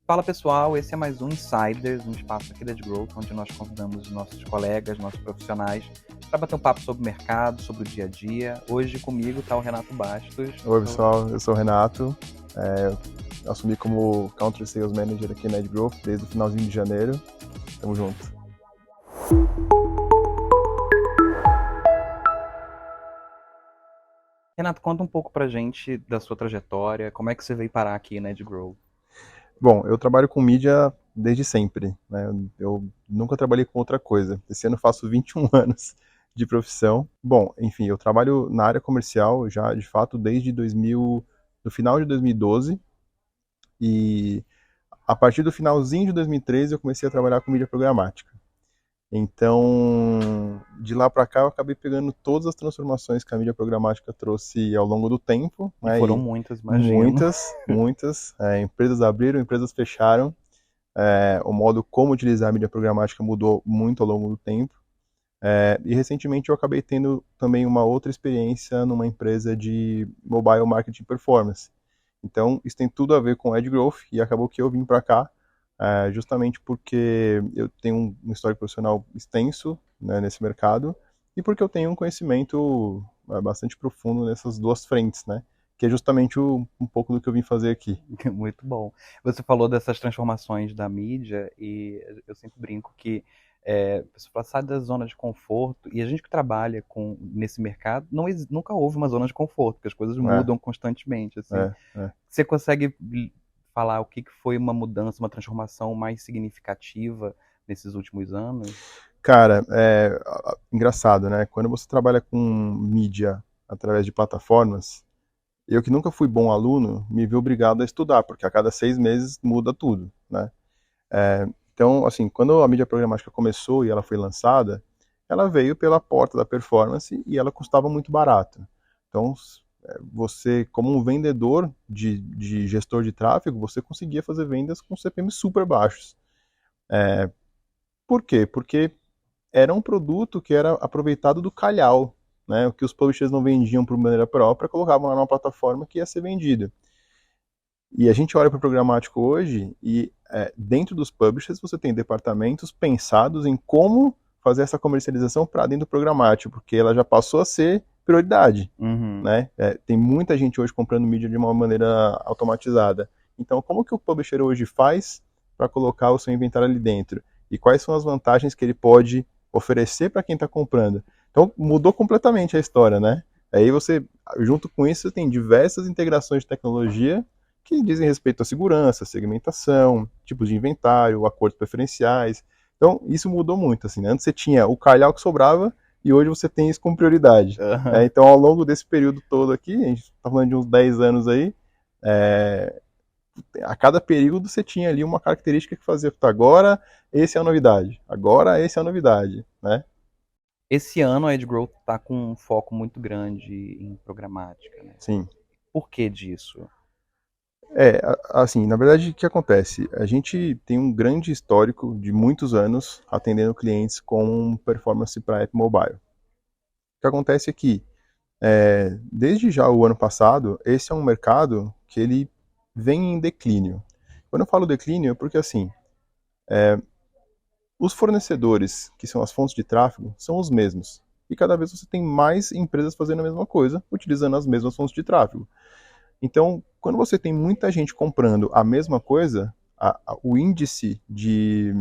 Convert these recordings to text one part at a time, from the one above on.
Fala pessoal, esse é mais um Insiders, um espaço aqui da Growth, onde nós convidamos nossos colegas, nossos profissionais, para bater um papo sobre o mercado, sobre o dia a dia. Hoje comigo está o Renato Bastos. Oi pessoal, eu sou o Renato, assumi como Country Sales Manager aqui na Growth desde o finalzinho de janeiro. Tamo junto. Renato, conta um pouco pra gente da sua trajetória, como é que você veio parar aqui na Growth? Bom, eu trabalho com mídia desde sempre, né? Eu nunca trabalhei com outra coisa. Esse ano eu faço 21 anos de profissão. Bom, enfim, eu trabalho na área comercial já, de fato, desde no final de 2012. E a partir do finalzinho de 2013 eu comecei a trabalhar com mídia programática. Então, de lá para cá eu acabei pegando todas as transformações que a mídia programática trouxe ao longo do tempo. E foram muitas, imagino. Muitas. Empresas abriram, empresas fecharam. O modo como utilizar a mídia programática mudou muito ao longo do tempo. E recentemente eu acabei tendo também uma outra experiência numa empresa de mobile marketing performance. Então, isso tem tudo a ver com Ad Growth e acabou que eu vim para cá justamente porque eu tenho um histórico profissional extenso, né, nesse mercado e porque eu tenho um conhecimento bastante profundo nessas duas frentes, né? Que é justamente um pouco do que eu vim fazer aqui. Muito bom. Você falou dessas transformações da mídia e eu sempre brinco que a pessoa sai da zona de conforto e a gente que trabalha nesse mercado, nunca houve uma zona de conforto, porque as coisas mudam constantemente. Assim. Você consegue falar o que foi uma mudança, uma transformação mais significativa nesses últimos anos? Cara, engraçado, né? Quando você trabalha com mídia através de plataformas, eu que nunca fui bom aluno, me vi obrigado a estudar, porque a cada 6 meses muda tudo, né? Então, assim, quando a mídia programática começou e ela foi lançada, ela veio pela porta da performance e ela custava muito barato. Então, você, como um vendedor de gestor de tráfego, você conseguia fazer vendas com CPM super baixos. Por quê? Porque era um produto que era aproveitado do calhau, né? O que os publishers não vendiam por maneira própria, colocavam lá numa plataforma que ia ser vendido. E a gente olha para o programático hoje e dentro dos publishers você tem departamentos pensados em como fazer essa comercialização para dentro do programático, porque ela já passou a ser prioridade. Né? Tem muita gente hoje comprando mídia de uma maneira automatizada. Então, como que o publisher hoje faz para colocar o seu inventário ali dentro? E quais são as vantagens que ele pode oferecer para quem está comprando? Então, mudou completamente a história, né? Aí você, junto com isso, você tem diversas integrações de tecnologia que dizem respeito à segurança, segmentação, tipos de inventário, acordos preferenciais. Então, isso mudou muito. Assim, né? Antes você tinha o calhau que sobrava e hoje você tem isso como prioridade. Então, ao longo desse período todo aqui, a gente está falando de uns 10 anos aí, a cada período você tinha ali uma característica que fazia, agora esse é a novidade, agora esse é a novidade, né? Esse ano a AdGrowth está com um foco muito grande em programática, né? Sim. Por que disso? Assim, na verdade, o que acontece? A gente tem um grande histórico de muitos anos atendendo clientes com performance para app mobile. O que acontece é que, desde já o ano passado, esse é um mercado que ele vem em declínio. Quando eu falo declínio é porque, assim, os fornecedores, que são as fontes de tráfego, são os mesmos. E cada vez você tem mais empresas fazendo a mesma coisa, utilizando as mesmas fontes de tráfego. Então, quando você tem muita gente comprando a mesma coisa, o índice de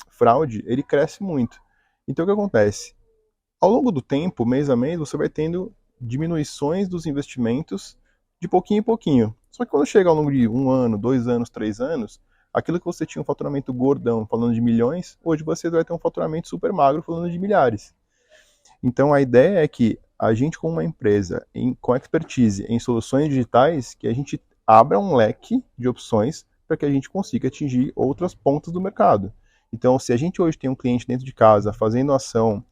fraude, ele cresce muito. Então, o que acontece? Ao longo do tempo, mês a mês, você vai tendo diminuições dos investimentos de pouquinho em pouquinho. Só que quando chega ao longo de 1 ano, 2 anos, 3 anos, aquilo que você tinha um faturamento gordão falando de milhões, hoje você vai ter um faturamento super magro falando de milhares. Então, a ideia é que a gente, como uma empresa com expertise em soluções digitais, que a gente abra um leque de opções para que a gente consiga atingir outras pontas do mercado. Então, se a gente hoje tem um cliente dentro de casa fazendo ação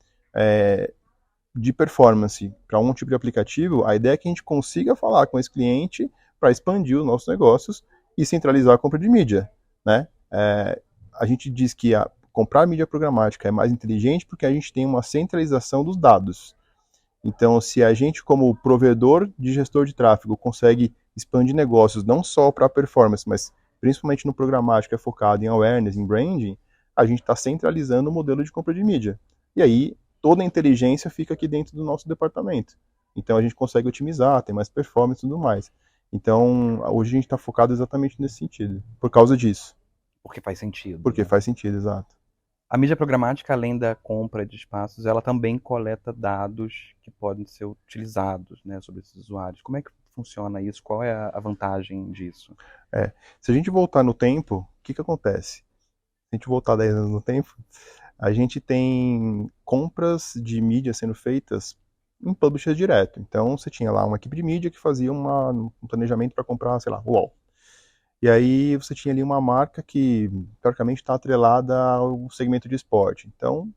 de performance para um tipo de aplicativo, a ideia é que a gente consiga falar com esse cliente para expandir os nossos negócios e centralizar a compra de mídia. Né? A gente diz que comprar mídia programática é mais inteligente porque a gente tem uma centralização dos dados. Então, se a gente, como provedor de gestor de tráfego, consegue expandir negócios não só para performance, mas principalmente no programático que é focado em awareness, em branding, a gente está centralizando o modelo de compra de mídia. E aí, toda a inteligência fica aqui dentro do nosso departamento. Então, a gente consegue otimizar, tem mais performance e tudo mais. Então, hoje a gente está focado exatamente nesse sentido, por causa disso. Porque faz sentido. Porque Né? faz sentido, exato. A mídia programática, além da compra de espaços, ela também coleta dados que podem ser utilizados, né, sobre esses usuários. Como é que funciona isso? Qual é a vantagem disso? Se a gente voltar no tempo, o que acontece? Se a gente voltar 10 anos no tempo, a gente tem compras de mídia sendo feitas em publisher direto. Então, você tinha lá uma equipe de mídia que fazia um planejamento para comprar, sei lá, UOL. E aí você tinha ali uma marca que, teoricamente, está atrelada ao segmento de esporte. Então,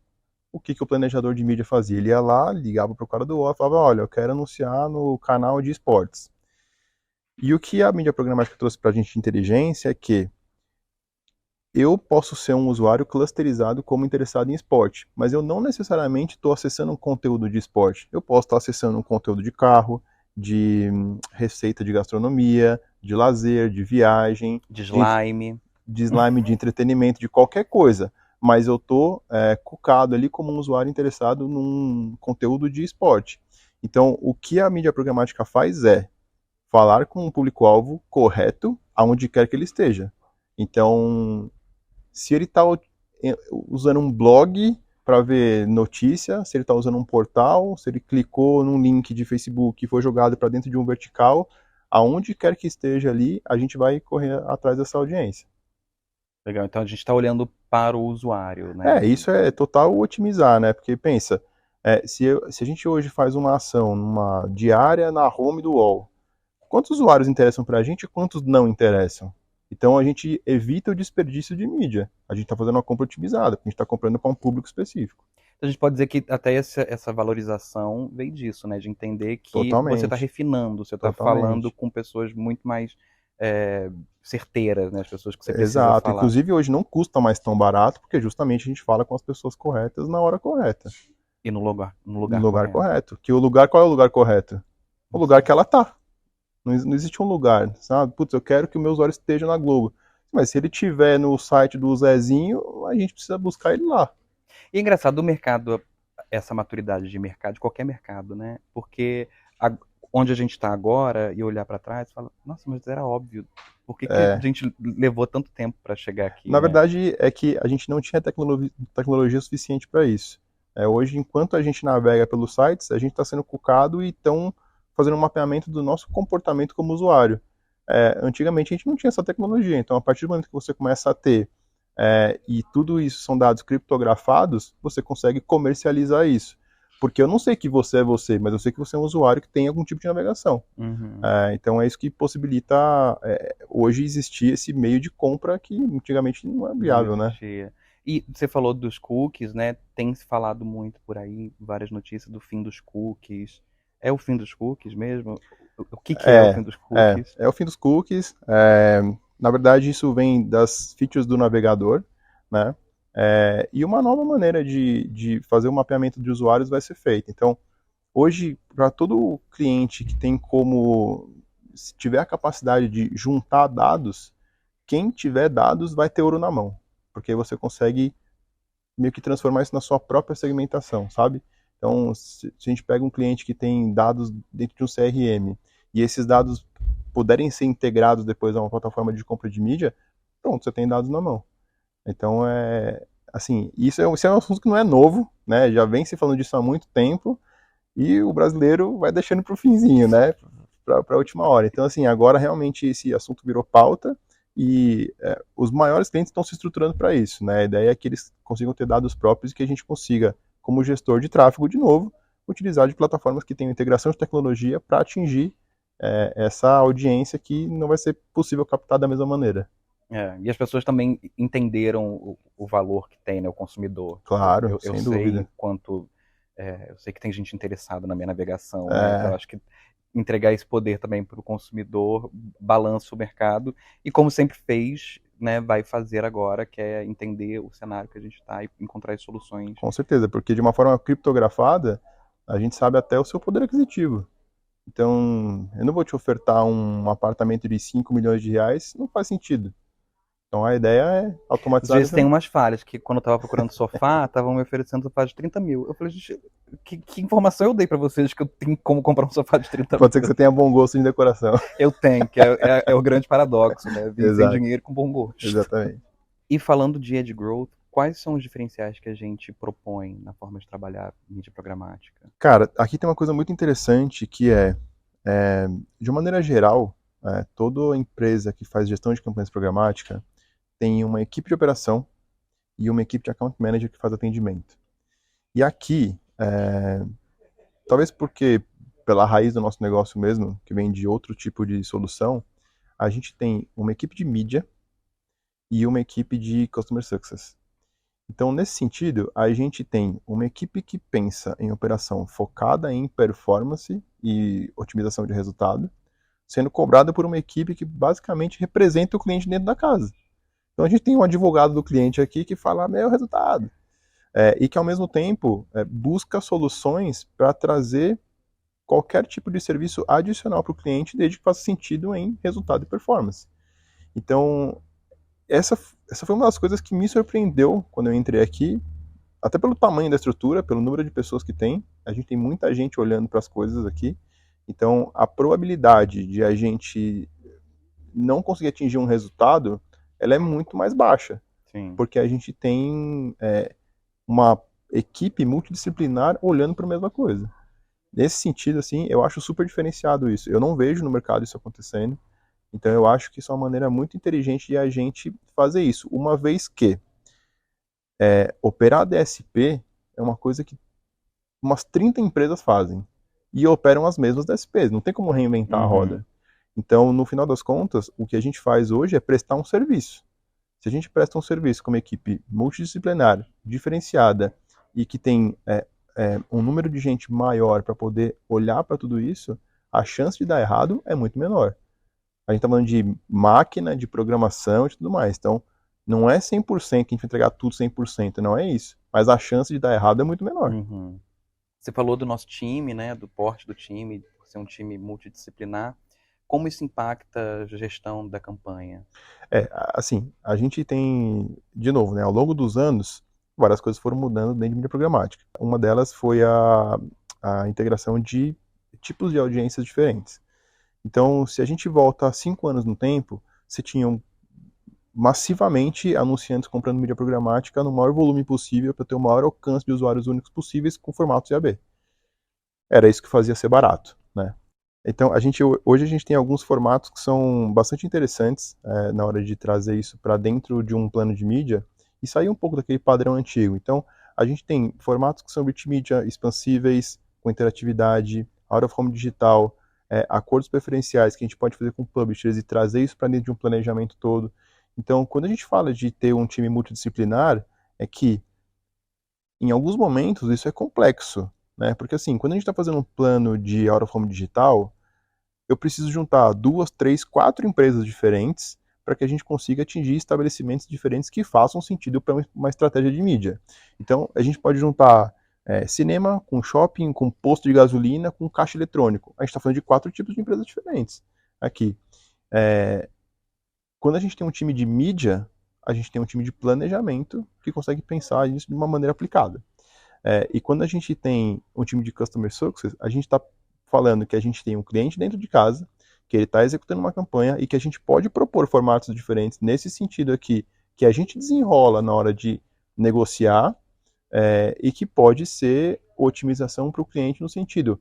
o que o planejador de mídia fazia? Ele ia lá, ligava para o cara do UOL e falava, olha, eu quero anunciar no canal de esportes. E o que a mídia programática trouxe para a gente de inteligência é que eu posso ser um usuário clusterizado como interessado em esporte, mas eu não necessariamente estou acessando um conteúdo de esporte. Eu posso estar acessando um conteúdo de carro, de receita de gastronomia, de lazer, de viagem, De slime. De entretenimento, de qualquer coisa. Mas eu estou cucado ali como um usuário interessado num conteúdo de esporte. Então, o que a mídia programática faz é falar com um público-alvo correto aonde quer que ele esteja. Então, se ele está usando um blog para ver notícia, se ele está usando um portal, se ele clicou num link de Facebook e foi jogado para dentro de um vertical, aonde quer que esteja ali, a gente vai correr atrás dessa audiência. Legal, então a gente está olhando para o usuário, né? Isso é total otimizar, né? Porque pensa, se a gente hoje faz uma ação numa diária na home do UOL, quantos usuários interessam para a gente e quantos não interessam? Então a gente evita o desperdício de mídia. A gente está fazendo uma compra otimizada, porque a gente está comprando para um público específico. Então a gente pode dizer que até essa valorização vem disso, né? De entender que você está Totalmente. refinando, você está falando Totalmente. com pessoas muito mais certeiras, né? As pessoas que você precisa Exato. falar. Inclusive hoje não custa mais tão barato, porque justamente a gente fala com as pessoas corretas na hora correta. E no lugar No lugar correto. correto. Que o lugar, qual é o lugar correto? O lugar que ela tá. Não existe um lugar, sabe? Putz, eu quero que o meu usuário esteja na Globo. Mas se ele tiver no site do Zezinho, a gente precisa buscar ele lá. E é engraçado o mercado, essa maturidade de mercado, de qualquer mercado, né? Porque onde a gente está agora e olhar para trás, fala, nossa, mas era óbvio. Por que a gente levou tanto tempo para chegar aqui? Na né? verdade, é que a gente não tinha tecnologia suficiente para isso. Hoje, enquanto a gente navega pelos sites, a gente está sendo cucado e estão fazendo um mapeamento do nosso comportamento como usuário. Antigamente a gente não tinha essa tecnologia, então a partir do momento que você começa a ter e tudo isso são dados criptografados, você consegue comercializar isso. Porque eu não sei que você é você, mas eu sei que você é um usuário que tem algum tipo de navegação. Uhum. Então é isso que possibilita hoje existir esse meio de compra que antigamente não é viável, né? E você falou dos cookies, né? Tem se falado muito por aí, várias notícias do fim dos cookies. É o fim dos cookies mesmo? O que é o fim dos cookies? É o fim dos cookies. Na verdade, isso vem das features do navegador, né? E uma nova maneira de fazer o mapeamento de usuários vai ser feita. Então, hoje, para todo cliente que tem como, se tiver a capacidade de juntar dados, quem tiver dados vai ter ouro na mão, porque você consegue meio que transformar isso na sua própria segmentação, sabe? Então, se a gente pega um cliente que tem dados dentro de um CRM e esses dados puderem ser integrados depois a uma plataforma de compra de mídia, pronto, você tem dados na mão. Então, assim, isso é um assunto que não é novo, né? Já vem se falando disso há muito tempo e o brasileiro vai deixando para o finzinho, né? Para a última hora. Então, assim, agora realmente esse assunto virou pauta e os maiores clientes estão se estruturando para isso, né? A ideia é que eles consigam ter dados próprios e que a gente consiga, como gestor de tráfego, de novo, utilizar de plataformas que tenham integração de tecnologia para atingir essa audiência que não vai ser possível captar da mesma maneira. E as pessoas também entenderam o valor que tem, né, o consumidor. Claro, eu sem sei dúvida. quanto eu sei que tem gente interessada na minha navegação, né? Então eu acho que entregar esse poder também para o consumidor balança o mercado e como sempre fez, né, vai fazer agora, que é entender o cenário que a gente está e encontrar as soluções. Com certeza, porque de uma forma criptografada, a gente sabe até o seu poder aquisitivo. Então, eu não vou te ofertar um apartamento de 5 milhões de reais, não faz sentido. Então a ideia é Às automatizar. vezes tem umas falhas, que quando eu tava procurando sofá, estavam me oferecendo sofá de 30 mil. Eu falei, gente, que informação eu dei pra vocês que eu tenho como comprar um sofá de 30 Pode ser que mil? você tenha bom gosto em decoração. Eu tenho, que é o grande paradoxo, né? Vim sem Exato, dinheiro com bom gosto. exatamente. E falando de Edge Growth, quais são os diferenciais que a gente propõe na forma de trabalhar mídia programática? Cara, aqui tem uma coisa muito interessante que é de uma maneira geral, toda empresa que faz gestão de campanhas programática tem uma equipe de operação e uma equipe de account manager que faz atendimento. E aqui, talvez porque pela raiz do nosso negócio mesmo, que vem de outro tipo de solução, a gente tem uma equipe de mídia e uma equipe de customer success. Então, nesse sentido, a gente tem uma equipe que pensa em operação focada em performance e otimização de resultado, sendo cobrada por uma equipe que basicamente representa o cliente dentro da casa. Então, a gente tem um advogado do cliente aqui que fala, meu resultado. E que, ao mesmo tempo, busca soluções para trazer qualquer tipo de serviço adicional para o cliente, desde que faça sentido em resultado e performance. Então, essa foi uma das coisas que me surpreendeu quando eu entrei aqui, até pelo tamanho da estrutura, pelo número de pessoas que tem. A gente tem muita gente olhando para as coisas aqui. Então, a probabilidade de a gente não conseguir atingir um resultado, ela é muito mais baixa. Sim. Porque a gente tem uma equipe multidisciplinar olhando para a mesma coisa. Nesse sentido, assim, eu acho super diferenciado isso. Eu não vejo no mercado isso acontecendo. Então eu acho que isso é uma maneira muito inteligente de a gente fazer isso. Uma vez que operar DSP é uma coisa que umas 30 empresas fazem. E operam as mesmas DSPs. Não tem como reinventar a roda. Então, no final das contas, o que a gente faz hoje é prestar um serviço. Se a gente presta um serviço com uma equipe multidisciplinar, diferenciada, e que tem um número de gente maior para poder olhar para tudo isso, a chance de dar errado é muito menor. A gente está falando de máquina, de programação e tudo mais. Então, não é 100% que a gente vai entregar tudo 100%, não é isso. Mas a chance de dar errado é muito menor. Você falou do nosso time, né, do porte do time, por ser um time multidisciplinar. Como isso impacta a gestão da campanha? Assim, a gente tem, de novo, né, ao longo dos anos, várias coisas foram mudando dentro de mídia programática. Uma delas foi a integração de tipos de audiências diferentes. Então, se a gente volta 5 anos no tempo, você tinha massivamente anunciantes comprando mídia programática no maior volume possível para ter o maior alcance de usuários únicos possíveis com formatos IAB. Era isso que fazia ser barato, né? Então, hoje a gente tem alguns formatos que são bastante interessantes na hora de trazer isso para dentro de um plano de mídia e sair um pouco daquele padrão antigo. Então, a gente tem formatos que são rich media, expansíveis, com interatividade, out of home digital, acordos preferenciais que a gente pode fazer com publishers e trazer isso para dentro de um planejamento todo. Então, quando a gente fala de ter um time multidisciplinar, é que em alguns momentos isso é complexo, né? Porque assim, quando a gente está fazendo um plano de out of home digital, eu preciso juntar 2, 3, 4 empresas diferentes para que a gente consiga atingir estabelecimentos diferentes que façam sentido para uma estratégia de mídia. Então, a gente pode juntar cinema com shopping, com posto de gasolina, com caixa eletrônico. A gente está falando de 4 tipos de empresas diferentes aqui. Quando a gente tem um time de mídia, a gente tem um time de planejamento que consegue pensar isso de uma maneira aplicada. E quando a gente tem um time de Customer Success, a gente está falando que a gente tem um cliente dentro de casa, que ele está executando uma campanha e que a gente pode propor formatos diferentes nesse sentido aqui, que a gente desenrola na hora de negociar e que pode ser otimização para o cliente no sentido,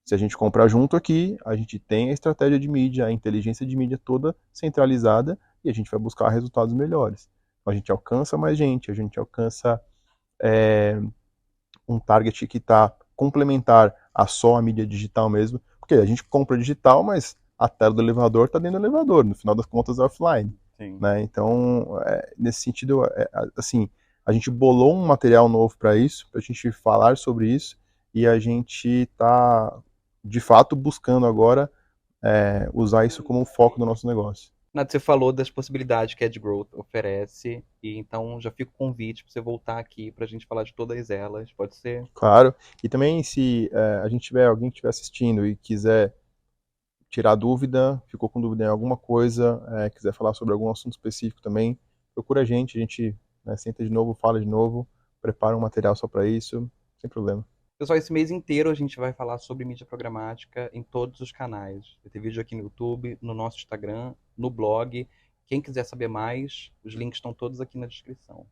se a gente comprar junto aqui, a gente tem a estratégia de mídia, a inteligência de mídia toda centralizada e a gente vai buscar resultados melhores. Então, a gente alcança mais gente, a gente alcança um target que está complementar a só a mídia digital mesmo, porque a gente compra digital, mas a tela do elevador está dentro do elevador, no final das contas é offline. Né? Então, nesse sentido, assim, a gente bolou um material novo para isso, para a gente falar sobre isso, e a gente está, de fato, buscando agora usar isso como foco do nosso negócio. Nath, você falou das possibilidades que a AdGrowth oferece, e então já fica o convite para você voltar aqui para a gente falar de todas elas, pode ser? Claro, e também se alguém que estiver assistindo e quiser tirar dúvida, ficou com dúvida em alguma coisa, quiser falar sobre algum assunto específico também, procura a gente, né, senta de novo, fala de novo, prepara um material só para isso, sem problema. Pessoal, esse mês inteiro a gente vai falar sobre mídia programática em todos os canais. Vai ter vídeo aqui no YouTube, no nosso Instagram, no blog. Quem quiser saber mais, os links estão todos aqui na descrição.